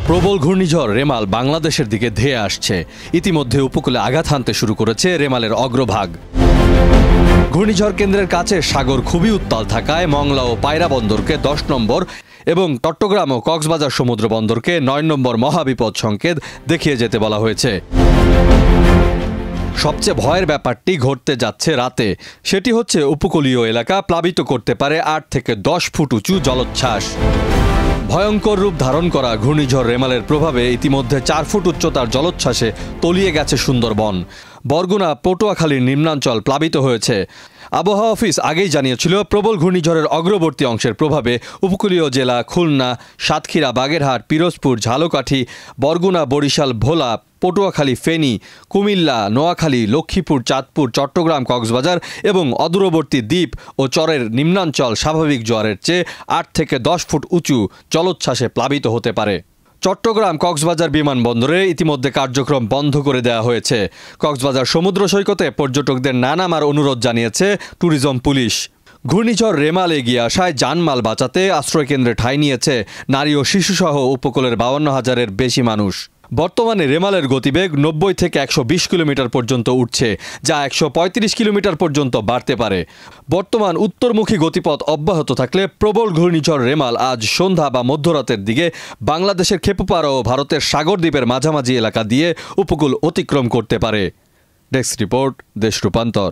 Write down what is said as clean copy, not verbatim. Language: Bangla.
প্রবল ঘূর্ণিঝড় রেমাল বাংলাদেশের দিকে ধেয়ে আসছে। ইতিমধ্যে উপকূলে আঘাত হানতে শুরু করেছে রেমালের অগ্রভাগ। ঘূর্ণিঝড় কেন্দ্রের কাছে সাগর খুবই উত্তাল থাকায় মংলা ও পায়রা বন্দরকে 10 নম্বর এবং চট্টগ্রাম ও কক্সবাজার সমুদ্র বন্দরকে 9 নম্বর মহাবিপদ সংকেত দেখিয়ে যেতে বলা হয়েছে। সবচেয়ে ভয়ের ব্যাপারটি ঘটতে যাচ্ছে রাতে। সেটি হচ্ছে উপকূলীয় এলাকা প্লাবিত করতে পারে 8 থেকে 10 ফুট উঁচু জলোচ্ছ্বাস। ভয়ঙ্কর রূপ ধারণ করা ঘূর্ণিঝড় রেমালের প্রভাবে ইতিমধ্যে 4 ফুট উচ্চতার জলোচ্ছ্বাসে তলিয়ে গেছে সুন্দরবন। বরগুনা পটুয়াখালীর নিম্নাঞ্চল প্লাবিত হয়েছে। আবহাওয়া অফিস আগেই জানিয়েছিল প্রবল ঘূর্ণিঝড়ের অগ্রবর্তী অংশের প্রভাবে উপকূলীয় জেলা খুলনা, সাতক্ষীরা, বাগেরহাট, পিরোজপুর, ঝালকাঠি, বরগুনা, বরিশাল, ভোলা, পটুয়াখালী, ফেনী, কুমিল্লা, নোয়াখালী, লক্ষ্মীপুর, চাঁদপুর, চট্টগ্রাম, কক্সবাজার এবং অদূরবর্তী দ্বীপ ও চরের নিম্নাঞ্চল স্বাভাবিক জোয়ারের চেয়ে 8 থেকে 10 ফুট উঁচু জলোচ্ছ্বাসে প্লাবিত হতে পারে। চট্টগ্রাম কক্সবাজার বিমানবন্দরে ইতিমধ্যে কার্যক্রম বন্ধ করে দেওয়া হয়েছে। কক্সবাজার সমুদ্র সৈকতে পর্যটকদের না নামার অনুরোধ জানিয়েছে ট্যুরিজম পুলিশ। ঘূর্ণিঝড় রেমাল এগিয়ে আসায় জানমাল বাঁচাতে আশ্রয়কেন্দ্রে ঠাঁই নিয়েছে নারী ও শিশুসহ উপকূলের 52,000-এর বেশি মানুষ। বর্তমানে রেমালের গতিবেগ 90 থেকে 120 কিলোমিটার পর্যন্ত উঠছে, যা 135 কিলোমিটার পর্যন্ত বাড়তে পারে। বর্তমান উত্তরমুখী গতিপথ অব্যাহত থাকলে প্রবল ঘূর্ণিঝড় রেমাল আজ সন্ধ্যা বা মধ্যরাতের দিকে বাংলাদেশের খেপুপাড়া ও ভারতের সাগরদ্বীপের মাঝামাঝি এলাকা দিয়ে উপকূল অতিক্রম করতে পারে। ডেস্ক রিপোর্ট, দেশ রূপান্তর।